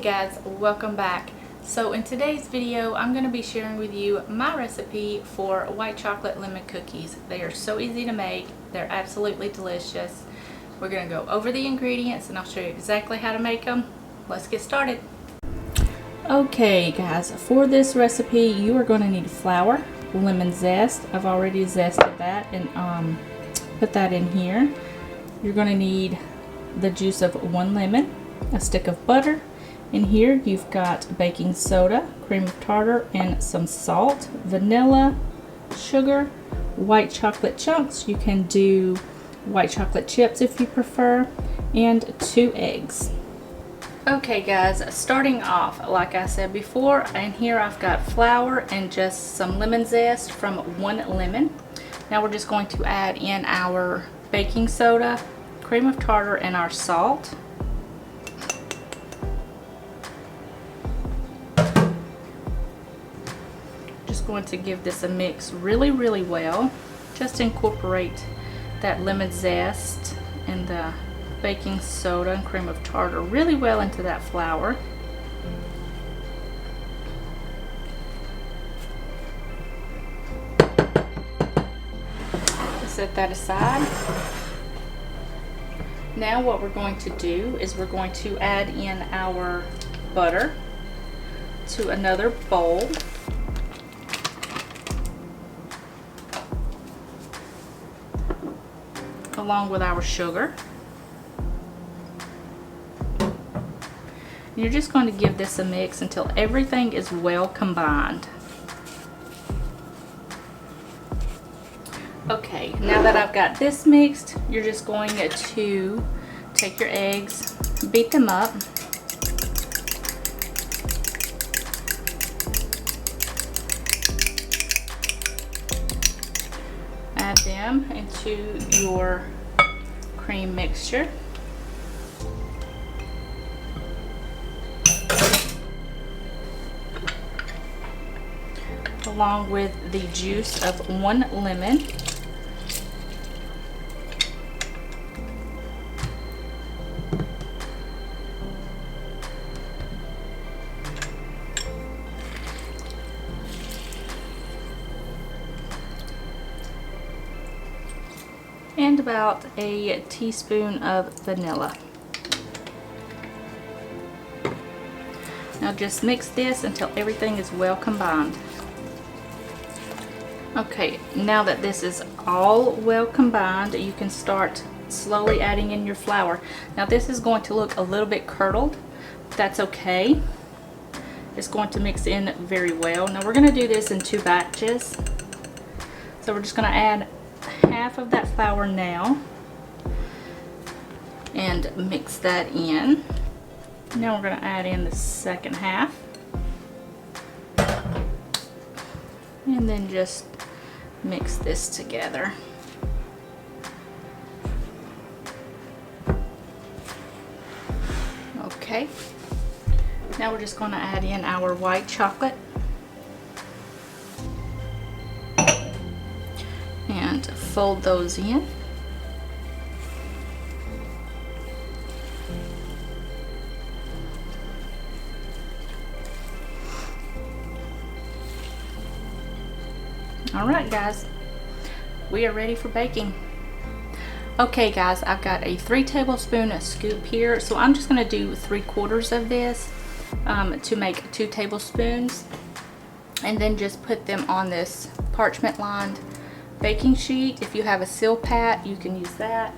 guys, welcome back. So in today's video I'm going to be sharing with you my recipe for white chocolate lemon cookies. They are so easy to make, they're absolutely delicious. We're going to go over the ingredients and I'll show you exactly how to make them. Let's get started. Okay guys, for this recipe you are going to need flour, lemon zest. I've already zested that and put that in here. You're going to need the juice of 1 lemon, a stick of butter. In here you've got baking soda, cream of tartar, and some salt, vanilla, sugar, white chocolate chunks. You can do white chocolate chips if you prefer, and 2 eggs. Okay guys, starting off, like I said before, in here I've got flour and just some lemon zest from 1 lemon. Now we're just going to add in our baking soda, cream of tartar, and our salt. Just going to give this a mix really well. Just incorporate that lemon zest and the baking soda and cream of tartar really well into that flour. Set that aside. Now what we're going to do is we're going to add in our butter to another bowl. Along with our sugar. You're just going to give this a mix until everything is well combined. Okay, now that I've got this mixed, you're just going to take your eggs, beat them up. Add them into your cream mixture. Along with the juice of 1 lemon. And about a teaspoon of vanilla. Now just mix this until everything is well combined. Okay, now that this is all well combined, you can start slowly adding in your flour. Now this is going to look a little bit curdled, but that's okay. It's going to mix in very well. Now we're going to do this in 2 batches. So we're just going to add half of that flour now and mix that in. Now we're going to add in the second half and then just mix this together. Okay, now we're just going to add in our white chocolate and fold those in. Alright guys, we are ready for baking. Okay guys, I've got a 3 tablespoon scoop here, so I'm just going to do 3/4 of this to make 2 tablespoons, and then just put them on this parchment lined baking sheet. If you have a seal pat, you can use that.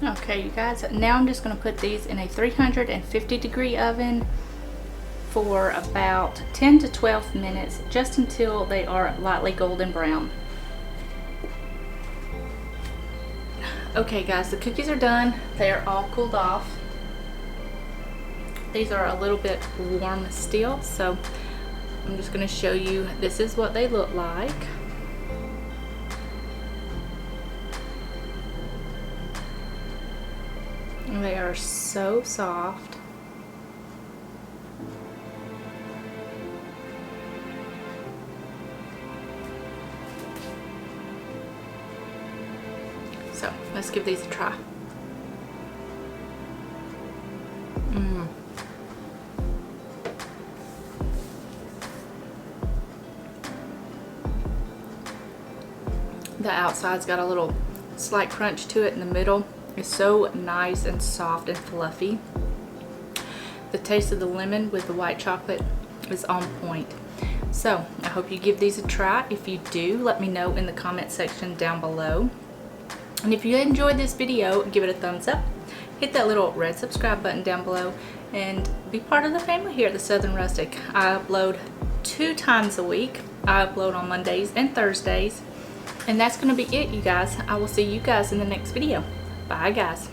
Okay you guys, now I'm just going to put these in a 350-degree oven for about 10 to 12 minutes, just until they are lightly golden brown. Okay guys, the cookies are done. They are all cooled off. These are a little bit warm still, so I'm just going to show you, this is what they look like. They are so soft. So let's give these a try. The outside's got a little slight crunch to it in the middle. It's so nice and soft and fluffy. The taste of the lemon with the white chocolate is on point. So I hope you give these a try. If you do, let me know in the comment section down below. And if you enjoyed this video, give it a thumbs up. Hit that little red subscribe button down below and be part of the family here at the Southern Rustic. I upload 2 times a week. I upload on Mondays and Thursdays. And that's going to be it, you guys. I will see you guys in the next video. Bye, guys.